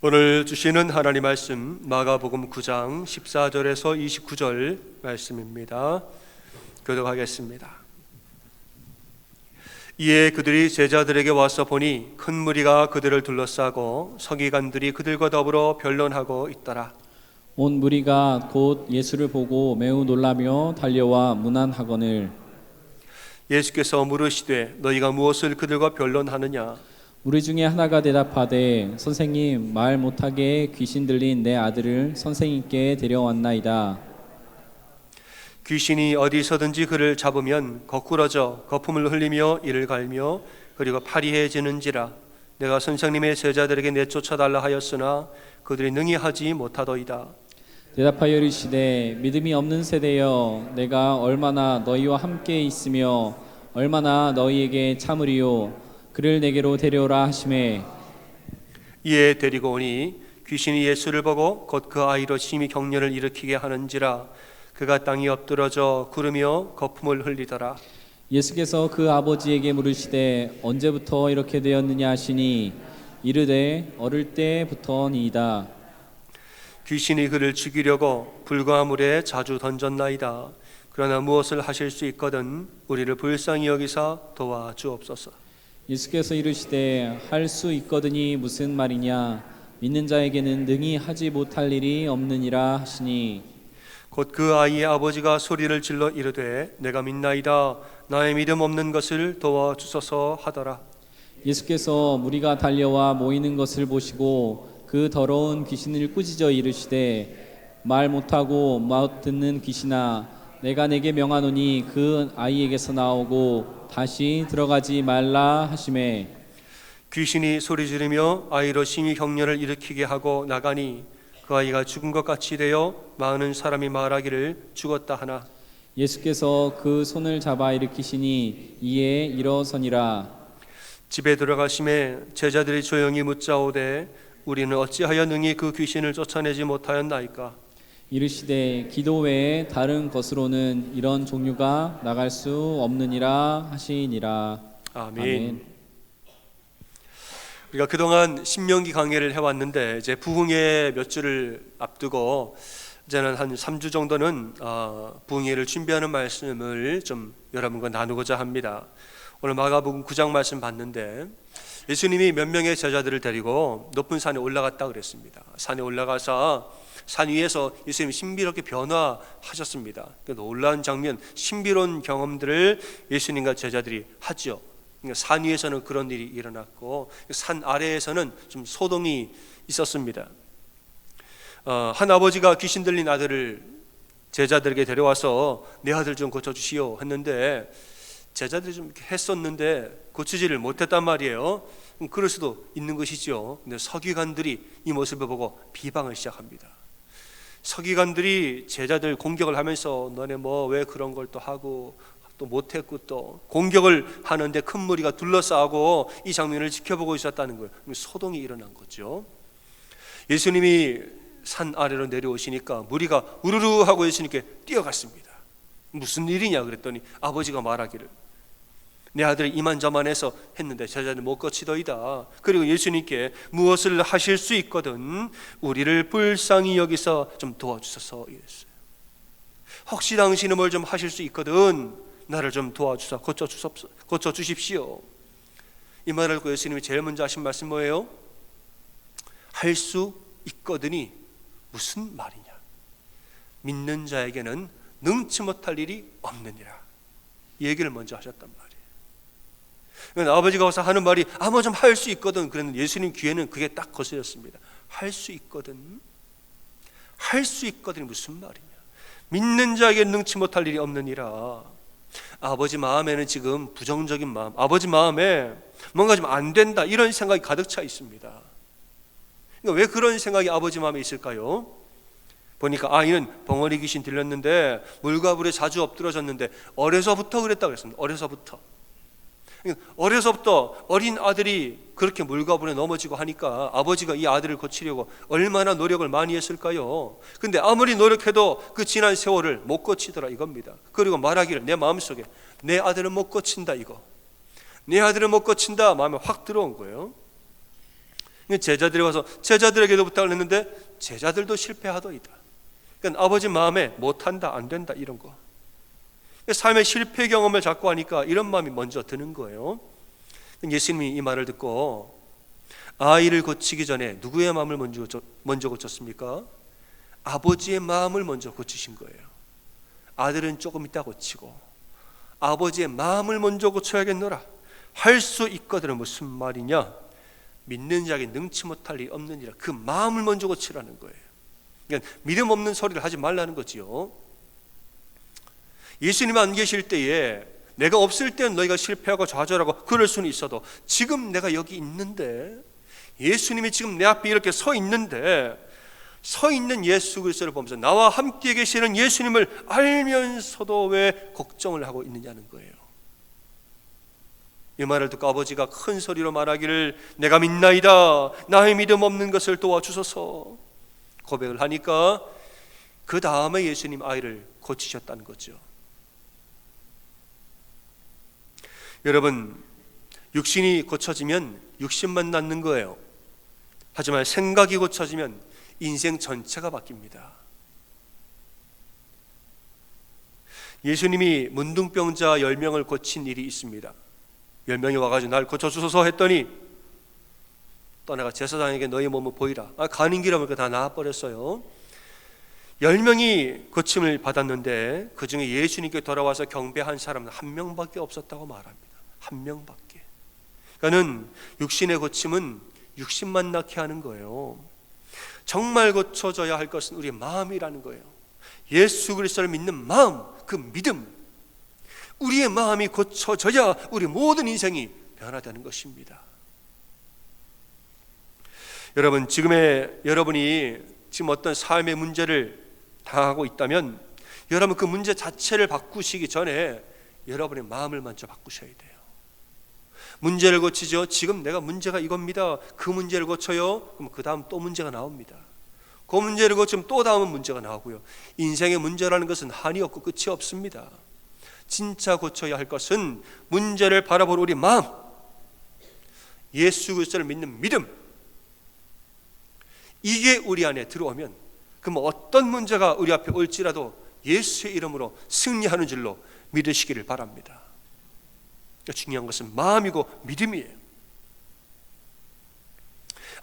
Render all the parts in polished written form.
오늘 주시는 하나님 말씀 마가복음 9장 14절에서 29절 말씀입니다. 교독하겠습니다. 이에 그들이 제자들에게 와서 보니 큰 무리가 그들을 둘러싸고 서기관들이 그들과 더불어 변론하고 있더라. 온 무리가 곧 예수를 보고 매우 놀라며 달려와 문안하거늘 예수께서 물으시되 너희가 무엇을 그들과 변론하느냐? 우리 중에 하나가 대답하되 선생님, 말 못하게 귀신 들린 내 아들을 선생님께 데려왔나이다. 귀신이 어디서든지 그를 잡으면 거꾸러져 거품을 흘리며 이를 갈며 그리고 파리해지는지라. 내가 선생님의 제자들에게 내쫓아달라 하였으나 그들이 능히 하지 못하더이다. 대답하여 이르시되 믿음이 없는 세대여, 내가 얼마나 너희와 함께 있으며 얼마나 너희에게 참으리요. 그를 내게로 데려오라 하시매 이에 데리고 오니 귀신이 예수를 보고 곧 그 아이로 심히 격려를 일으키게 하는지라. 그가 땅에 엎드러져 구르며 거품을 흘리더라. 예수께서 그 아버지에게 물으시되 언제부터 이렇게 되었느냐 하시니 이르되 어릴 때부터니이다. 귀신이 그를 죽이려고 불과 물에 자주 던졌나이다. 그러나 무엇을 하실 수 있거든 우리를 불쌍히 여기사 도와주옵소서. 예수께서 이르시되 할 수 있거든이 무슨 말이냐, 믿는 자에게는 능히 하지 못할 일이 없느니라 하시니 곧 그 아이의 아버지가 소리를 질러 이르되 내가 믿나이다. 나의 믿음 없는 것을 도와주소서 하더라. 예수께서 무리가 달려와 모이는 것을 보시고 그 더러운 귀신을 꾸짖어 이르시되 말 못하고 못 듣는 귀신아, 내가 내게 명하노니 그 아이에게서 나오고 다시 들어가지 말라 하시매 귀신이 소리 지르며 아이로 심히 격려를 일으키게 하고 나가니 그 아이가 죽은 것 같이 되어 많은 사람이 말하기를 죽었다 하나. 예수께서 그 손을 잡아 일으키시니 이에 일어서니라. 집에 들어가심에 제자들이 조용히 묻자오되 우리는 어찌하여 능히 그 귀신을 쫓아내지 못하였나이까? 이르시되 기도 외에 다른 것으로는 이런 종류가 나갈 수 없느니라 하시니라. 아멘. 우리가 그동안 신명기 강해를 해왔는데 이제 부흥회 몇 주를 앞두고 이제는 한 3주 정도는 부흥회를 준비하는 말씀을 좀 여러분과 나누고자 합니다. 오늘 마가복음 9장 말씀 봤는데 예수님이 몇 명의 제자들을 데리고 높은 산에 올라갔다 그랬습니다. 산에 올라가서 산 위에서 예수님이 신비롭게 변화하셨습니다. 놀라운 장면, 신비로운 경험들을 예수님과 제자들이 하죠. 그러니까 산 위에서는 그런 일이 일어났고 산 아래에서는 좀 소동이 있었습니다. 한 아버지가 귀신 들린 아들을 제자들에게 데려와서 내 아들 좀 고쳐주시오 했는데 제자들이 좀 했었는데 고치지를 못했단 말이에요. 그럴 수도 있는 것이죠. 근데 서기관들이 이 모습을 보고 비방을 시작합니다. 서기관들이 제자들 공격을 하면서 너네 뭐 왜 그런 걸 또 하고 또 못했고 또 공격을 하는데 큰 무리가 둘러싸고 이 장면을 지켜보고 있었다는 거예요. 소동이 일어난 거죠. 예수님이 산 아래로 내려오시니까 무리가 우르르 하고 예수님께 뛰어갔습니다. 무슨 일이냐 그랬더니 아버지가 말하기를 내 아들이 이만저만해서 했는데 제자들 못 고치더이다. 그리고 예수님께 무엇을 하실 수 있거든 우리를 불쌍히 여기서 좀 도와주소서 이랬어요. 혹시 당신은 뭘 좀 하실 수 있거든 나를 좀 도와주사 고쳐주십시오. 이 말을 듣고 예수님이 제일 먼저 하신 말씀 뭐예요? 할 수 있거든이 무슨 말이냐, 믿는 자에게는 능치 못할 일이 없느니라. 이 얘기를 먼저 하셨단 말이에요. 아버지가 와서 하는 말이 뭐 좀 할 수 있거든 그랬는데 예수님 귀에는 그게 딱 거슬렸습니다. 할 수 있거든, 할 수 있거든이 무슨 말이냐, 믿는 자에게 능치 못할 일이 없느니라. 아버지 마음에는 지금 부정적인 마음, 아버지 마음에 뭔가 좀 안 된다 이런 생각이 가득 차 있습니다. 그러니까 왜 그런 생각이 아버지 마음에 있을까요? 보니까 아이는 벙어리 귀신 들렸는데 물과 불에 자주 엎드러졌는데 어려서부터 그랬다고 그랬습니다. 어려서부터 어린 아들이 그렇게 물과 불에 넘어지고 하니까 아버지가 이 아들을 고치려고 얼마나 노력을 많이 했을까요? 근데 아무리 노력해도 그 지난 세월을 못 고치더라 이겁니다. 그리고 말하기를 내 마음속에 내 아들은 못 고친다, 이거 내 아들은 못 고친다 마음에 확 들어온 거예요. 제자들이 와서 제자들에게도 부탁을 했는데 제자들도 실패하더이다. 그러니까 아버지 마음에 못한다, 안 된다 이런 거. 삶의 실패 경험을 자꾸 하니까 이런 마음이 먼저 드는 거예요. 예수님이 이 말을 듣고 아이를 고치기 전에 누구의 마음을 먼저 고쳤습니까? 아버지의 마음을 먼저 고치신 거예요. 아들은 조금 있다 고치고 아버지의 마음을 먼저 고쳐야겠노라. 할 수 있거든은 무슨 말이냐? 믿는 자에게 능치 못할 일이 없느니라. 그 마음을 먼저 고치라는 거예요. 그러니까 믿음 없는 소리를 하지 말라는 거지요. 예수님이 안 계실 때에 내가 없을 때는 너희가 실패하고 좌절하고 그럴 수는 있어도 지금 내가 여기 있는데, 예수님이 지금 내 앞에 이렇게 서 있는데, 서 있는 예수 그리스도를 보면서 나와 함께 계시는 예수님을 알면서도 왜 걱정을 하고 있느냐는 거예요. 이 말을 듣고 아버지가 큰 소리로 말하기를 내가 믿나이다, 나의 믿음 없는 것을 도와주소서 고백을 하니까 그 다음에 예수님 아이를 고치셨다는 거죠. 여러분, 육신이 고쳐지면 육신만 낫는 거예요. 하지만 생각이 고쳐지면 인생 전체가 바뀝니다. 예수님이 문둥병자 10명을 고친 일이 있습니다. 10명이 와가지고 날 고쳐주소서 했더니 떠나가 제사장에게 너희 몸을 보이라. 가는 길에 보니까 다 나아버렸어요. 10명이 고침을 받았는데 그 중에 예수님께 돌아와서 경배한 사람은 한 명밖에 없었다고 말합니다. 한 명밖에. 그러니까는 육신의 고침은 육신만 낫게 하는 거예요. 정말 고쳐져야 할 것은 우리의 마음이라는 거예요. 예수 그리스도를 믿는 마음, 그 믿음, 우리의 마음이 고쳐져야 우리 모든 인생이 변화되는 것입니다. 여러분, 여러분이 지금 어떤 삶의 문제를 당하고 있다면 여러분 그 문제 자체를 바꾸시기 전에 여러분의 마음을 먼저 바꾸셔야 돼요. 문제를 고치죠. 지금 내가 문제가 이겁니다. 그 문제를 고쳐요. 그럼 그 다음 또 문제가 나옵니다. 그 문제를 고치면 또 다음은 문제가 나오고요. 인생의 문제라는 것은 한이 없고 끝이 없습니다. 진짜 고쳐야 할 것은 문제를 바라볼 우리 마음, 예수 그리스도를 믿는 믿음, 이게 우리 안에 들어오면 그럼 어떤 문제가 우리 앞에 올지라도 예수의 이름으로 승리하는 줄로 믿으시기를 바랍니다. 중요한 것은 마음이고 믿음이에요.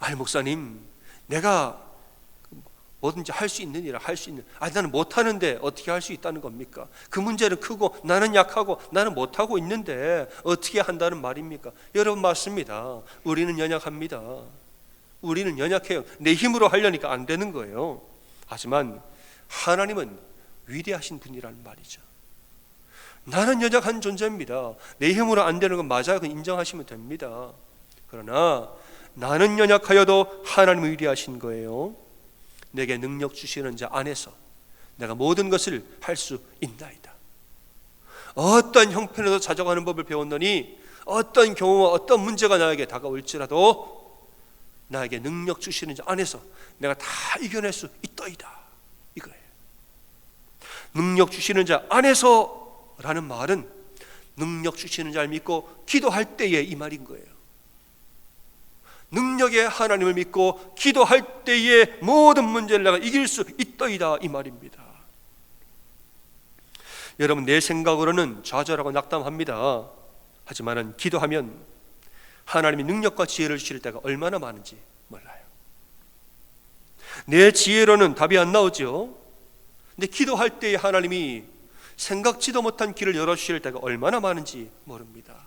아니 목사님, 내가 뭐든지 할 수 있는 일을 할 수 있는, 나는 못하는데 어떻게 할 수 있다는 겁니까? 그 문제는 크고 나는 약하고 나는 못하고 있는데 어떻게 한다는 말입니까? 여러분 맞습니다. 우리는 연약합니다. 우리는 연약해요. 내 힘으로 하려니까 안 되는 거예요. 하지만 하나님은 위대하신 분이라는 말이죠. 나는 연약한 존재입니다. 내 힘으로 안 되는 건 맞아요. 그건 인정하시면 됩니다. 그러나 나는 연약하여도 하나님은 위대하신 거예요. 내게 능력 주시는 자 안에서 내가 모든 것을 할 수 있나이다. 어떤 형편에서 찾아가는 법을 배웠느니 어떤 경우와 어떤 문제가 나에게 다가올지라도 나에게 능력 주시는 자 안에서 내가 다 이겨낼 수 있더이다, 이거예요. 능력 주시는 자 안에서 라는 말은 능력 주시는 자를 믿고 기도할 때에 이 말인 거예요. 능력의 하나님을 믿고 기도할 때에 모든 문제를 내가 이길 수 있더이다, 이 말입니다. 여러분, 내 생각으로는 좌절하고 낙담합니다. 하지만 기도하면 하나님이 능력과 지혜를 주실 때가 얼마나 많은지 몰라요. 내 지혜로는 답이 안 나오죠. 근데 기도할 때에 하나님이 생각지도 못한 길을 열어주실 때가 얼마나 많은지 모릅니다.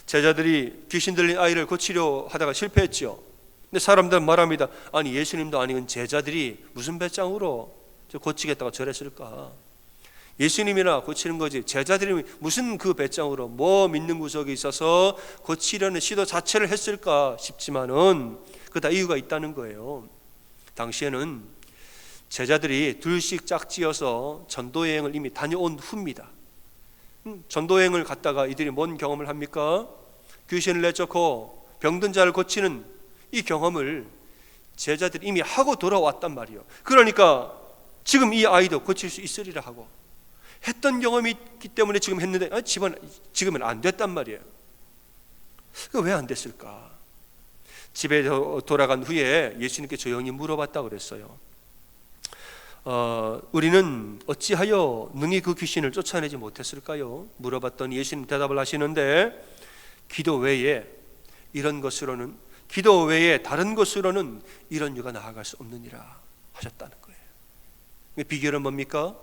제자들이 귀신 들린 아이를 고치려 하다가 실패했죠. 근데 사람들은 말합니다. 아니 예수님도 아니건 제자들이 무슨 배짱으로 고치겠다고 저랬을까? 예수님이나 고치는 거지 제자들이 무슨 그 배짱으로 뭐 믿는 구석이 있어서 고치려는 시도 자체를 했을까 싶지만은 그 다 이유가 있다는 거예요. 당시에는 제자들이 둘씩 짝지어서 전도여행을 이미 다녀온 후입니다. 전도여행을 갔다가 이들이 뭔 경험을 합니까? 귀신을 내쫓고 병든 자를 고치는 이 경험을 제자들이 이미 하고 돌아왔단 말이에요. 그러니까 지금 이 아이도 고칠 수 있으리라 하고 했던 경험이 있기 때문에 지금 했는데 지금은 안 됐단 말이에요. 그 왜 안 됐을까? 집에 돌아간 후에 예수님께 조용히 물어봤다고 그랬어요. 우리는 어찌하여 능히 그 귀신을 쫓아내지 못했을까요? 물어봤더니 예수님 대답을 하시는데, 기도 외에 이런 것으로는, 기도 외에 다른 것으로는 이런 유가 나아갈 수 없느니라 하셨다는 거예요. 비결은 뭡니까?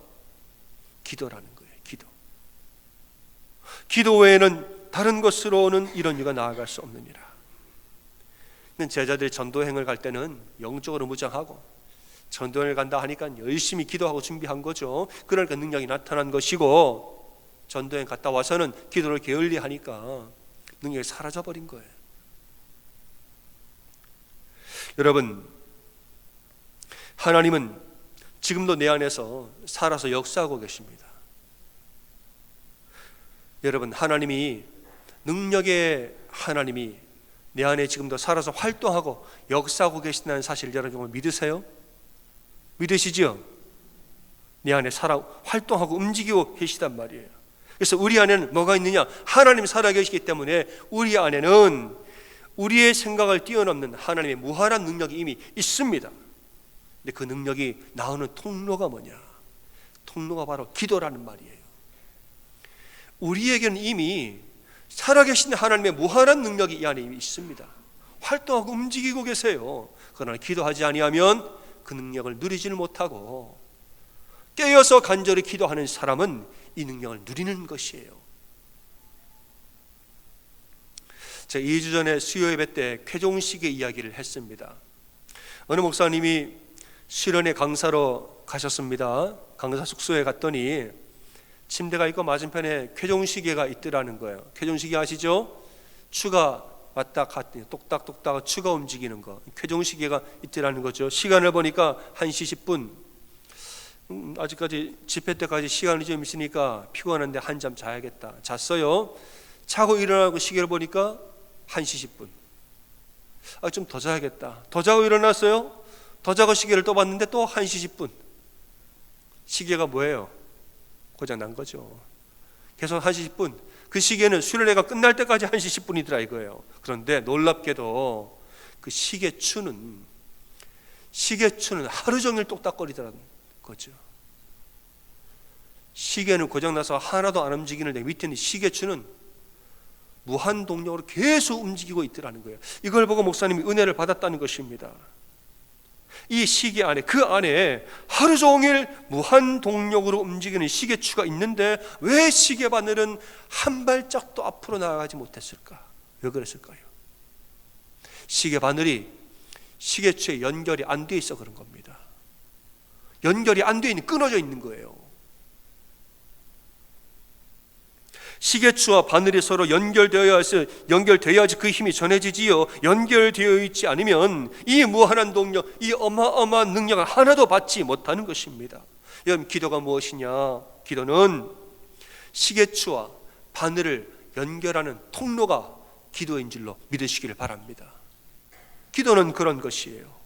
기도라는 거예요. 기도 외에는 다른 것으로는 이런 유가 나아갈 수 없느니라. 제자들이 전도행을 갈 때는 영적으로 무장하고, 전도행을 간다 하니까 열심히 기도하고 준비한 거죠. 그러니까 능력이 나타난 것이고, 전도행 갔다 와서는 기도를 게을리하니까 능력이 사라져버린 거예요. 여러분, 하나님은 지금도 내 안에서 살아서 역사하고 계십니다. 여러분, 하나님이, 능력의 하나님이 내 안에 지금도 살아서 활동하고 역사하고 계신다는 사실을 여러분 믿으세요? 믿으시죠? 내 안에 살아 활동하고 움직이고 계시단 말이에요. 그래서 우리 안에는 뭐가 있느냐? 하나님이 살아계시기 때문에 우리 안에는 우리의 생각을 뛰어넘는 하나님의 무한한 능력이 이미 있습니다. 근데 그 능력이 나오는 통로가 뭐냐? 통로가 바로 기도라는 말이에요. 우리에게는 이미 살아계신 하나님의 무한한 능력이 이 안에 이미 있습니다. 활동하고 움직이고 계세요. 그러나 기도하지 아니하면 그 능력을 누리지는 못하고, 깨어서 간절히 기도하는 사람은 이 능력을 누리는 것이에요. 제가 2주 전에 수요 예배 때 쾌종식의 이야기를 했습니다. 어느 목사님이 수련회 강사로 가셨습니다. 강사 숙소에 갔더니 침대가 있고 맞은편에 쾌종시계가 있더라는 거예요. 쾌종시계 아시죠? 추가 왔다 갔다 똑딱똑딱 추가 움직이는 거, 쾌종시계가 있더라는 거죠. 시간을 보니까 1시 10분. 아직까지 집회 때까지 시간이 좀 있으니까 피곤한데 한잠 자야겠다. 잤어요. 자고 일어나고 시계를 보니까 1시 10분. 좀 더 자야겠다. 더 자고 일어났어요. 더 자고 시계를 또 봤는데 또 1시 10분. 시계가 뭐예요? 고장 난 거죠. 계속 1시 10분. 그 시계는 수련회가 끝날 때까지 1시 10분이더라 이거예요. 그런데 놀랍게도 그 시계추는 하루 종일 똑딱거리더라는 거죠. 시계는 고장나서 하나도 안 움직이는데 밑에 있는 시계추는 무한 동력으로 계속 움직이고 있더라는 거예요. 이걸 보고 목사님이 은혜를 받았다는 것입니다. 이 시계 안에, 그 안에 하루 종일 무한 동력으로 움직이는 시계추가 있는데 왜 시계 바늘은 한 발짝도 앞으로 나아가지 못했을까? 왜 그랬을까요? 시계 바늘이 시계추에 연결이 안 돼 있어 그런 겁니다. 연결이 안 돼 있는, 끊어져 있는 거예요. 시계추와 바늘이 서로 연결되어야지 그 힘이 전해지지요. 연결되어 있지 않으면 이 무한한 동력, 이 어마어마한 능력을 하나도 받지 못하는 것입니다. 여러분, 기도가 무엇이냐? 기도는 시계추와 바늘을 연결하는 통로가 기도인 줄로 믿으시기를 바랍니다. 기도는 그런 것이에요.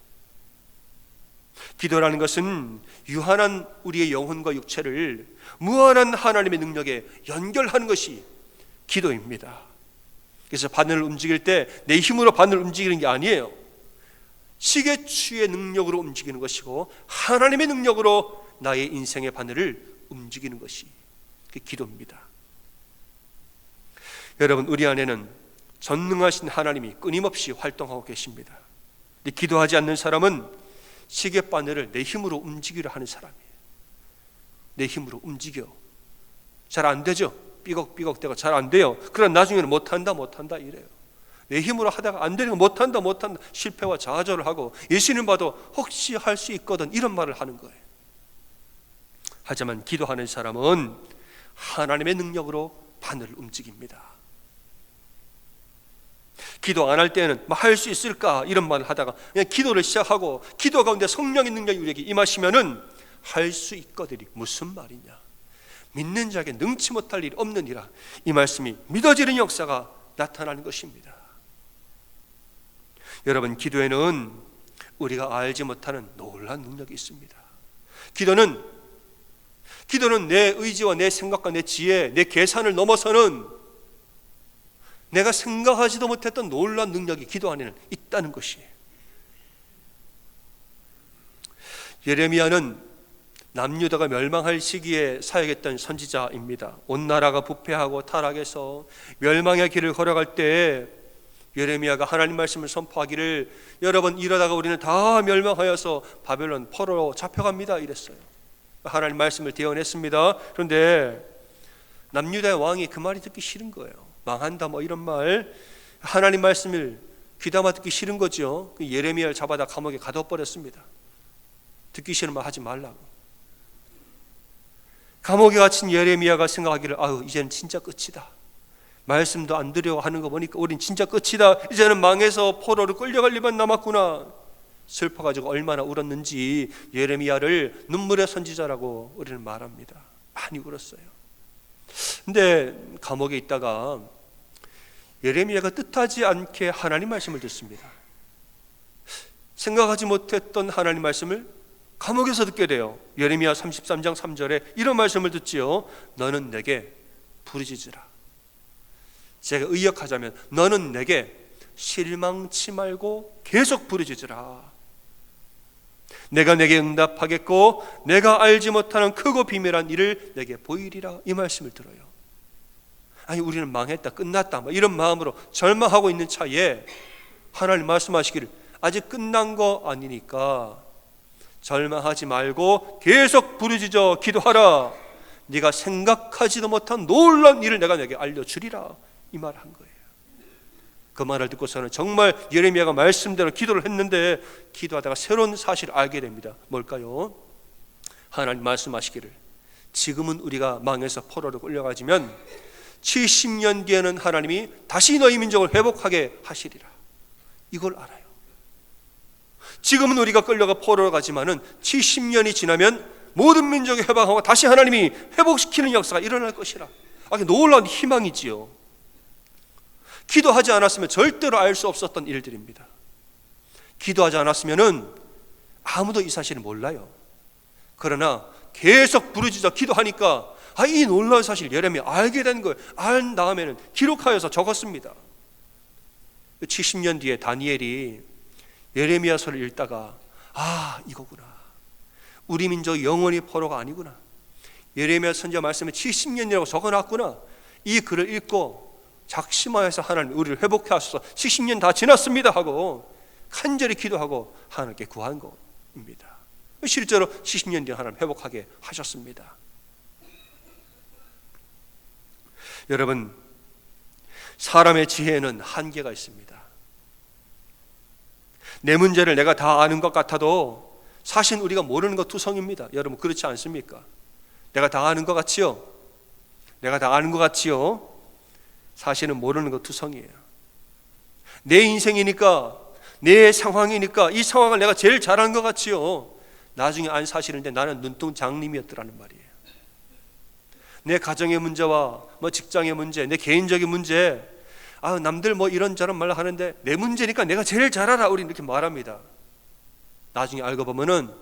기도라는 것은 유한한 우리의 영혼과 육체를 무한한 하나님의 능력에 연결하는 것이 기도입니다. 그래서 바늘을 움직일 때 내 힘으로 바늘을 움직이는 게 아니에요. 시계추의 능력으로 움직이는 것이고 하나님의 능력으로 나의 인생의 바늘을 움직이는 것이 그게 기도입니다. 여러분, 우리 안에는 전능하신 하나님이 끊임없이 활동하고 계십니다. 근데 기도하지 않는 사람은 시계바늘을 내 힘으로 움직이려 하는 사람이에요. 내 힘으로 움직여. 잘 안 되죠. 삐걱삐걱대고 잘 안 돼요. 그러나 나중에는 못한다 이래요. 내 힘으로 하다가 안 되는 거 못한다 실패와 좌절을 하고 예수님 봐도 혹시 할 수 있거든 이런 말을 하는 거예요. 하지만 기도하는 사람은 하나님의 능력으로 바늘을 움직입니다. 기도 안 할 때는 할 수 있을까 이런 말을 하다가 그냥 기도를 시작하고 기도 가운데 성령의 능력이 우리에게 임하시면은 할 수 있거든이 무슨 말이냐? 믿는 자에게 능치 못할 일이 없느니라. 이 말씀이 믿어지는 역사가 나타나는 것입니다. 여러분, 기도에는 우리가 알지 못하는 놀라운 능력이 있습니다. 기도는 내 의지와 내 생각과 내 지혜, 내 계산을 넘어서는 내가 생각하지도 못했던 놀라운 능력이 기도 안에는 있다는 것이에요. 예레미야는 남유다가 멸망할 시기에 사역했던 선지자입니다. 온 나라가 부패하고 타락해서 멸망의 길을 걸어갈 때 예레미야가 하나님 말씀을 선포하기를 여러분 이러다가 우리는 다 멸망하여서 바벨론 포로로 잡혀갑니다 이랬어요. 하나님 말씀을 대언했습니다. 그런데 남유다의 왕이 그 말이 듣기 싫은 거예요. 망한다 뭐 이런 말, 하나님 말씀을 귀담아 듣기 싫은 거죠. 예레미야를 잡아다 감옥에 가둬버렸습니다. 듣기 싫은 말 하지 말라고. 감옥에 갇힌 예레미야가 생각하기를 아유 이제는 진짜 끝이다. 말씀도 안 들으려고 하는 거 보니까 우린 진짜 끝이다. 이제는 망해서 포로로 끌려갈 일만 남았구나. 슬퍼가지고 얼마나 울었는지 예레미야를 눈물의 선지자라고 우리는 말합니다. 많이 울었어요. 근데 감옥에 있다가 예레미야가 뜻하지 않게 하나님 말씀을 듣습니다. 생각하지 못했던 하나님 말씀을 감옥에서 듣게 돼요. 예레미야 33장 3절에 이런 말씀을 듣지요. 너는 내게 부르짖으라. 제가 의역하자면 너는 내게 실망치 말고 계속 부르짖으라. 내가 내게 응답하겠고 내가 알지 못하는 크고 비밀한 일을 내게 보이리라. 이 말씀을 들어요. 아니 우리는 망했다 끝났다 이런 마음으로 절망하고 있는 차에 하나님 말씀하시기를 아직 끝난 거 아니니까 절망하지 말고 계속 부르짖어 기도하라. 네가 생각하지도 못한 놀라운 일을 내가 내게 알려주리라. 이 말을 한 거예요. 그 말을 듣고서는 정말 예레미야가 말씀대로 기도를 했는데 기도하다가 새로운 사실을 알게 됩니다. 뭘까요? 하나님 말씀하시기를 지금은 우리가 망해서 포로로 끌려가지만 70년 뒤에는 하나님이 다시 너희 민족을 회복하게 하시리라. 이걸 알아요. 지금은 우리가 끌려가 포로로 가지만은 70년이 지나면 모든 민족이 회복하고 다시 하나님이 회복시키는 역사가 일어날 것이라. 놀라운 희망이지요. 기도하지 않았으면 절대로 알 수 없었던 일들입니다. 기도하지 않았으면은 아무도 이 사실을 몰라요. 그러나 계속 부르짖어 기도하니까 이 놀라운 사실 예레미야 알게 된 거예요. 알 다음에는 기록하여서 적었습니다. 70년 뒤에 다니엘이 예레미야서를 읽다가 이거구나. 우리 민족이 영원히 포로가 아니구나. 예레미야 선지자 말씀에 70년이라고 적어놨구나. 이 글을 읽고 작심하여서 하나님 우리를 회복해 하소서 70년 다 지났습니다 하고 간절히 기도하고 하나님께 구한 겁니다. 실제로 70년 뒤에 하나님 회복하게 하셨습니다. 여러분, 사람의 지혜에는 한계가 있습니다. 내 문제를 내가 다 아는 것 같아도 사실 우리가 모르는 것 투성입니다. 여러분 그렇지 않습니까? 내가 다 아는 것 같지요? 내가 다 아는 것 같지요? 사실은 모르는 것 투성이에요. 내 인생이니까 내 상황이니까 이 상황을 내가 제일 잘하는 것 같지요? 나중에 안 사실인데 나는 눈동장님이었더라는 말이에요. 내 가정의 문제와 직장의 문제, 내 개인적인 문제, 남들 이런저런 말을 하는데 내 문제니까 내가 제일 잘 알아. 우리 이렇게 말합니다. 나중에 알고 보면은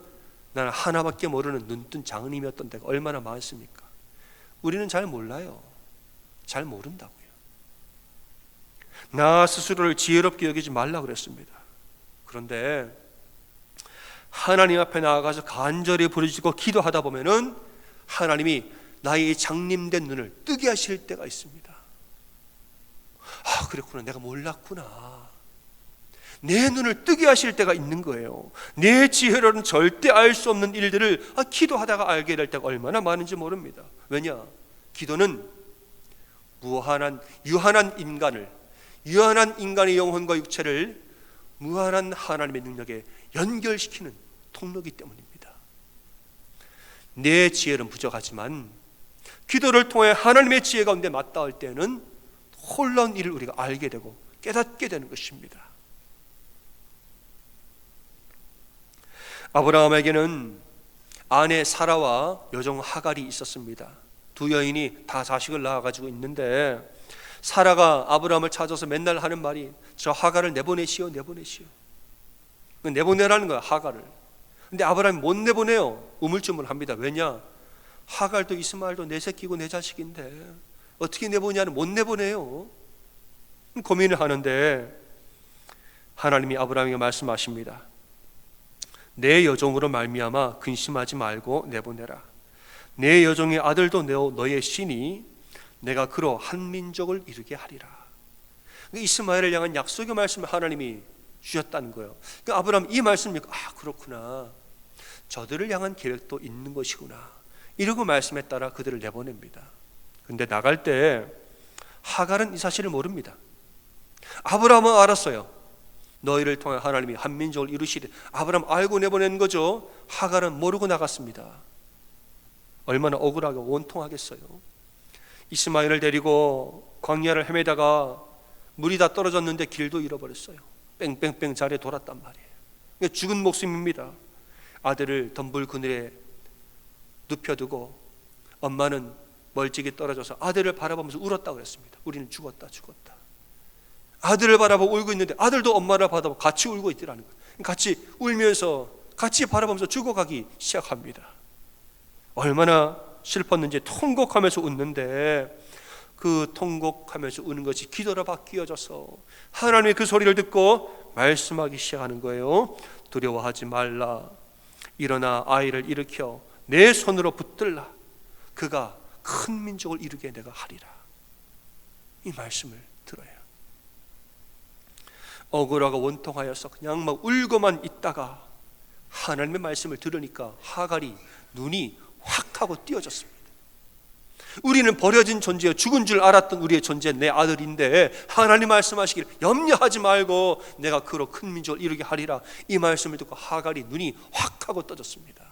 나는 하나밖에 모르는 눈뜬 장님이었던 데가 얼마나 많습니까? 우리는 잘 몰라요. 잘 모른다고요. 나 스스로를 지혜롭게 여기지 말라고 그랬습니다. 그런데 하나님 앞에 나아가서 간절히 부르짖고 기도하다 보면은 하나님이 나의 장님된 눈을 뜨게 하실 때가 있습니다. 그랬구나. 내가 몰랐구나. 내 눈을 뜨게 하실 때가 있는 거예요. 내 지혜로는 절대 알 수 없는 일들을 기도하다가 알게 될 때가 얼마나 많은지 모릅니다. 왜냐? 기도는 유한한 인간의 영혼과 육체를 무한한 하나님의 능력에 연결시키는 통로이기 때문입니다. 내 지혜는 부족하지만 기도를 통해 하나님의 지혜 가운데 맞닿을 때는 놀라운 일을 우리가 알게 되고 깨닫게 되는 것입니다. 아브라함에게는 아내 사라와 여종 하갈이 있었습니다. 두 여인이 다 자식을 낳아가지고 있는데 사라가 아브라함을 찾아서 맨날 하는 말이 저 하갈을 내보내시오. 내보내라는 거야, 하갈을. 근데 아브라함이 못 내보내요. 우물쭈물합니다. 왜냐? 하갈도 이스마엘도 내 새끼고 내 자식인데 어떻게 내보냐는 못 내보내요. 고민을 하는데 하나님이 아브라함에게 말씀하십니다. 내 여종으로 말미암아 근심하지 말고 내보내라. 내 여종의 아들도 너의 신이 내가 그로 한 민족을 이루게 하리라. 이스마엘을 향한 약속의 말씀을 하나님이 주셨다는 거예요. 그러니까 아브라함 이 말씀을 믿고 그렇구나, 저들을 향한 계획도 있는 것이구나, 이러고 말씀에 따라 그들을 내보냅니다. 근데 나갈 때 하갈은 이 사실을 모릅니다. 아브라함은 알았어요. 너희를 통해 하나님이 한 민족을 이루시리. 아브라함 알고 내보낸 거죠. 하갈은 모르고 나갔습니다. 얼마나 억울하고 원통하겠어요. 이스마엘을 데리고 광야를 헤매다가 물이 다 떨어졌는데 길도 잃어버렸어요. 뺑뺑뺑 자리에 돌았단 말이에요. 그러니까 죽은 목숨입니다. 아들을 덤불 그늘에 눕혀두고 엄마는 멀찍이 떨어져서 아들을 바라보면서 울었다고 그랬습니다. 우리는 죽었다. 아들을 바라보고 울고 있는데 아들도 엄마를 바라보고 같이 울고 있더라는 거예요. 같이 울면서 같이 바라보면서 죽어가기 시작합니다. 얼마나 슬펐는지 통곡하면서 웃는데 그 통곡하면서 우는 것이 기도로 바뀌어져서 하나님의 그 소리를 듣고 말씀하기 시작하는 거예요. 두려워하지 말라. 일어나 아이를 일으켜 내 손으로 붙들라. 그가 큰 민족을 이루게 내가 하리라. 이 말씀을 들어요. 억울하고 원통하여서 그냥 막 울고만 있다가 하나님의 말씀을 들으니까 하갈이 눈이 확 하고 띄어졌습니다. 우리는 버려진 존재요, 죽은 줄 알았던 우리의 존재, 내 아들인데 하나님 말씀하시길 염려하지 말고 내가 그로 큰 민족을 이루게 하리라. 이 말씀을 듣고 하갈이 눈이 확 하고 떠졌습니다.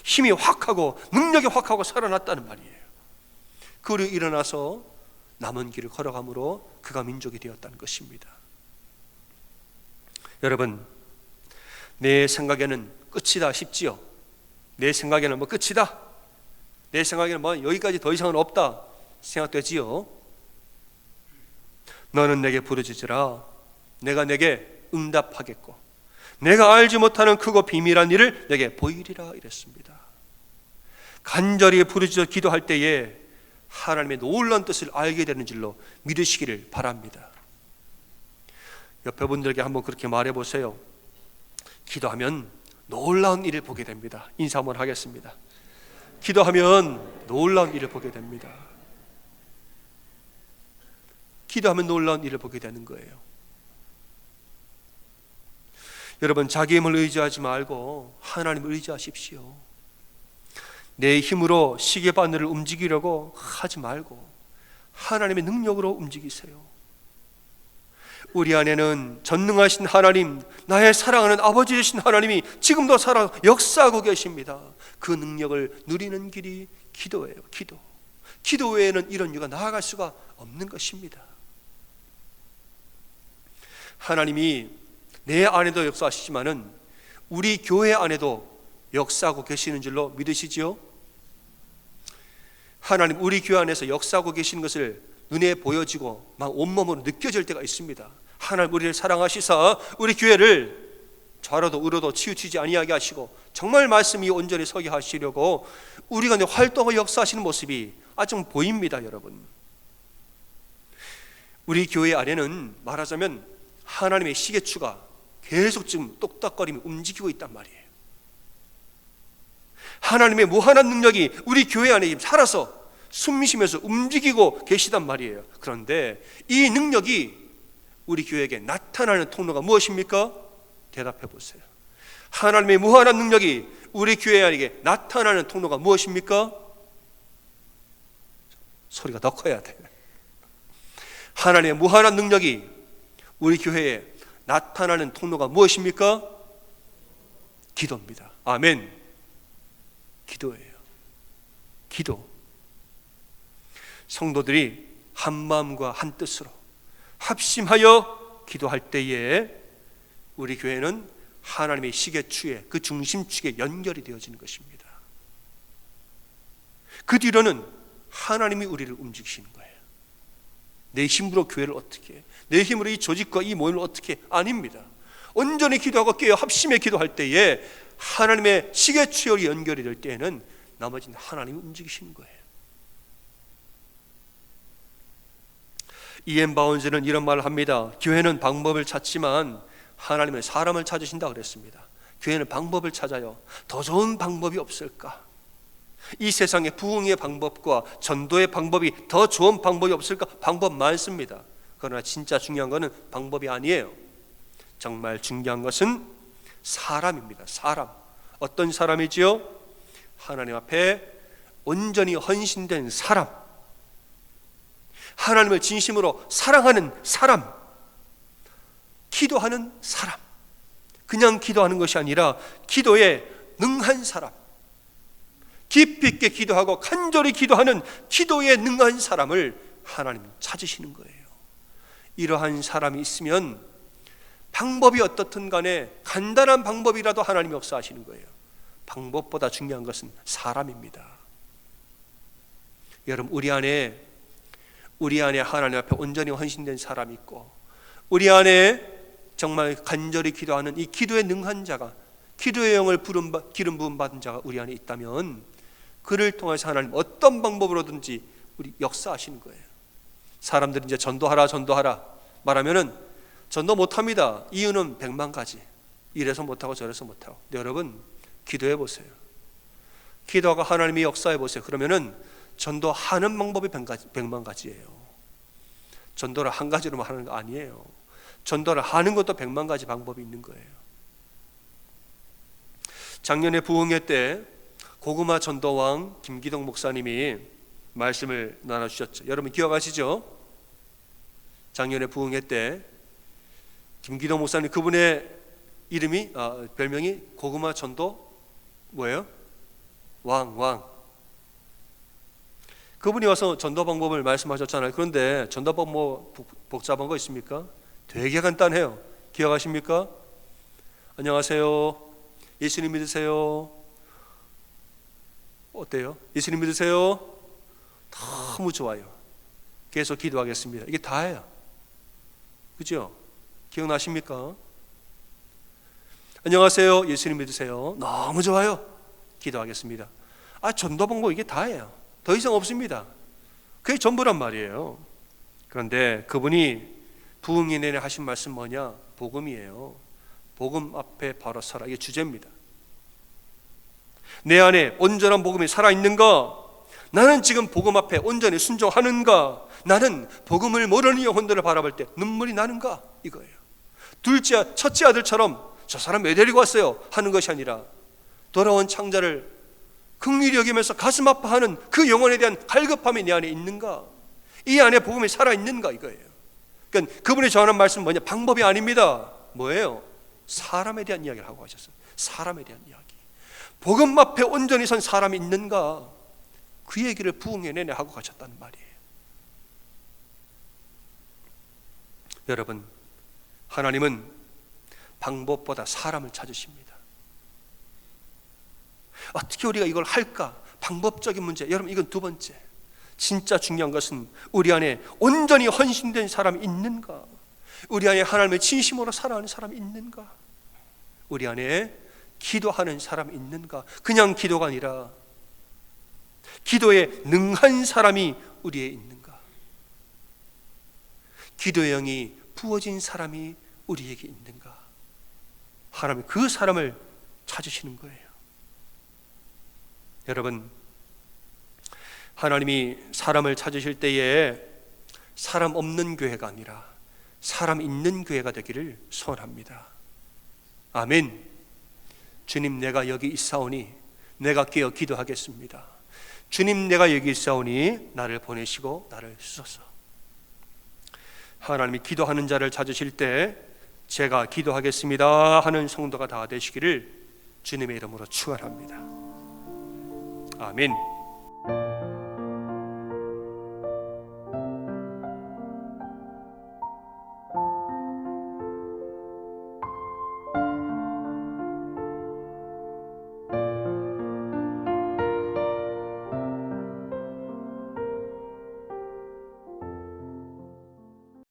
힘이 확 하고 능력이 확 하고 살아났다는 말이에요. 그리고 일어나서 남은 길을 걸어가므로 그가 민족이 되었다는 것입니다. 여러분, 내 생각에는 끝이다 싶지요? 내 생각에는 끝이다, 내 생각에는 여기까지 더 이상은 없다 생각되지요? 너는 내게 부르짖으라. 내가 내게 응답하겠고 내가 알지 못하는 크고 비밀한 일을 내게 보이리라 이랬습니다. 간절히 부르짖어 기도할 때에 하나님의 놀라운 뜻을 알게 되는 줄로 믿으시기를 바랍니다. 옆에 분들에게 한번 그렇게 말해보세요. 기도하면 놀라운 일을 보게 됩니다. 인사 한번 하겠습니다. 기도하면 놀라운 일을 보게 됩니다. 기도하면 놀라운 일을 보게 되는 거예요. 여러분, 자기 힘을 의지하지 말고 하나님을 의지하십시오. 내 힘으로 시계바늘을 움직이려고 하지 말고 하나님의 능력으로 움직이세요. 우리 안에는 전능하신 하나님, 나의 사랑하는 아버지 되신 하나님이 지금도 살아 역사하고 계십니다. 그 능력을 누리는 길이 기도예요. 기도 외에는 이런 이유가 나아갈 수가 없는 것입니다. 하나님이 내 안에도 역사하시지만은 우리 교회 안에도 역사하고 계시는 줄로 믿으시지요? 하나님 우리 교회 안에서 역사하고 계시는 것을 눈에 보여지고 막 온몸으로 느껴질 때가 있습니다. 하나님 우리를 사랑하시사 우리 교회를 좌로도 우로도 치우치지 아니하게 하시고 정말 말씀이 온전히 서게 하시려고 우리가 활동하고 역사하시는 모습이 아주 보입니다. 여러분, 우리 교회 안에는 말하자면 하나님의 시계추가 계속 지금 똑딱거리며 움직이고 있단 말이에요. 하나님의 무한한 능력이 우리 교회 안에 살아서 숨쉬면서 움직이고 계시단 말이에요. 그런데 이 능력이 우리 교회에게 나타나는 통로가 무엇입니까? 대답해 보세요. 하나님의 무한한 능력이 우리 교회에게 나타나는 통로가 무엇입니까? 소리가 더 커야 돼. 하나님의 무한한 능력이 우리 교회에 나타나는 통로가 무엇입니까? 기도입니다. 아멘. 기도예요. 기도. 성도들이 한 마음과 한 뜻으로 합심하여 기도할 때에 우리 교회는 하나님의 시계추에 그 중심축에 연결이 되어지는 것입니다. 그 뒤로는 하나님이 우리를 움직이시는 거예요. 내 힘으로 교회를 어떻게 해? 내 힘으로 이 조직과 이 모임을 어떻게 해? 아닙니다. 온전히 기도하고 깨어 합심해 기도할 때에 하나님의 시계추에 연결이 될 때에는 나머지는 하나님이 움직이시는 거예요. 이엠 바운즈는 이런 말을 합니다. 교회는 방법을 찾지만 하나님은 사람을 찾으신다 그랬습니다. 교회는 방법을 찾아요. 더 좋은 방법이 없을까? 이 세상에 부흥의 방법과 전도의 방법이 더 좋은 방법이 없을까? 방법 많습니다. 그러나 진짜 중요한 것은 방법이 아니에요. 정말 중요한 것은 사람입니다. 사람. 어떤 사람이지요? 하나님 앞에 온전히 헌신된 사람, 하나님을 진심으로 사랑하는 사람, 기도하는 사람. 그냥 기도하는 것이 아니라 기도에 능한 사람, 깊이 있게 기도하고 간절히 기도하는 기도에 능한 사람을 하나님은 찾으시는 거예요. 이러한 사람이 있으면 방법이 어떻든 간에 간단한 방법이라도 하나님이 역사하시는 거예요. 방법보다 중요한 것은 사람입니다. 여러분, 우리 안에 하나님 앞에 온전히 헌신된 사람이 있고, 우리 안에 정말 간절히 기도하는 이 기도에 능한 자가, 기도의 영을 기름 부음 받은 자가 우리 안에 있다면 그를 통해서 하나님 어떤 방법으로든지 우리 역사하시는 거예요. 사람들이 이제 전도하라 말하면은 전도 못합니다. 이유는 100만 가지. 이래서 못하고 저래서 못하고. 근데 여러분, 기도해 보세요. 기도하고 하나님이 역사해 보세요. 그러면은 전도하는 방법이 100만 가지예요. 전도를 한 가지로만 하는 거 아니에요. 전도를 하는 것도 100만 가지 방법이 있는 거예요. 작년에 부흥회 때 고구마 전도왕 김기동 목사님이 말씀을 나눠주셨죠. 여러분 기억하시죠? 작년에 부흥회 때 김기동 목사님, 그분의 이름이 별명이 고구마 전도 뭐예요? 왕. 그분이 와서 전도 방법을 말씀하셨잖아요. 그런데 전도 방법 복잡한 거 있습니까? 되게 간단해요. 기억하십니까? 안녕하세요. 예수님 믿으세요. 어때요? 예수님 믿으세요? 너무 좋아요. 계속 기도하겠습니다. 이게 다예요. 그죠? 기억나십니까? 안녕하세요. 예수님 믿으세요. 너무 좋아요. 기도하겠습니다. 전도 방법 이게 다예요. 더 이상 없습니다. 그게 전부란 말이에요. 그런데 그분이 부흥회 내내 하신 말씀 뭐냐? 복음이에요. 복음 앞에 바로 서라. 이게 주제입니다. 내 안에 온전한 복음이 살아있는가? 나는 지금 복음 앞에 온전히 순종하는가? 나는 복음을 모르는 영혼들을 바라볼 때 눈물이 나는가? 이거예요. 첫째 아들처럼 저 사람 왜 데리고 왔어요? 하는 것이 아니라 돌아온 창자를 긍휼히 여기면서 가슴 아파하는 그 영혼에 대한 갈급함이 내 안에 있는가? 이 안에 복음이 살아있는가? 이거예요. 그러니까 그분이 전하는 말씀은 뭐냐? 방법이 아닙니다. 뭐예요? 사람에 대한 이야기를 하고 가셨어요. 사람에 대한 이야기. 복음 앞에 온전히 선 사람이 있는가? 그 얘기를 부흥회 내내 하고 가셨다는 말이에요. 여러분, 하나님은 방법보다 사람을 찾으십니다. 어떻게 우리가 이걸 할까? 방법적인 문제. 여러분, 이건 두 번째. 진짜 중요한 것은 우리 안에 온전히 헌신된 사람이 있는가? 우리 안에 하나님의 진심으로 사랑하는 사람이 있는가? 우리 안에 기도하는 사람이 있는가? 그냥 기도가 아니라 기도에 능한 사람이 우리에 있는가? 기도의 영이 부어진 사람이 우리에게 있는가? 하나님이 그 사람을 찾으시는 거예요. 여러분, 하나님이 사람을 찾으실 때에 사람 없는 교회가 아니라 사람 있는 교회가 되기를 소원합니다. 아멘. 주님, 내가 여기 있사오니 내가 깨어 기도하겠습니다. 주님, 내가 여기 있사오니 나를 보내시고 나를 쓰소서. 하나님이 기도하는 자를 찾으실 때 제가 기도하겠습니다 하는 성도가 다 되시기를 주님의 이름으로 축원합니다. 아멘.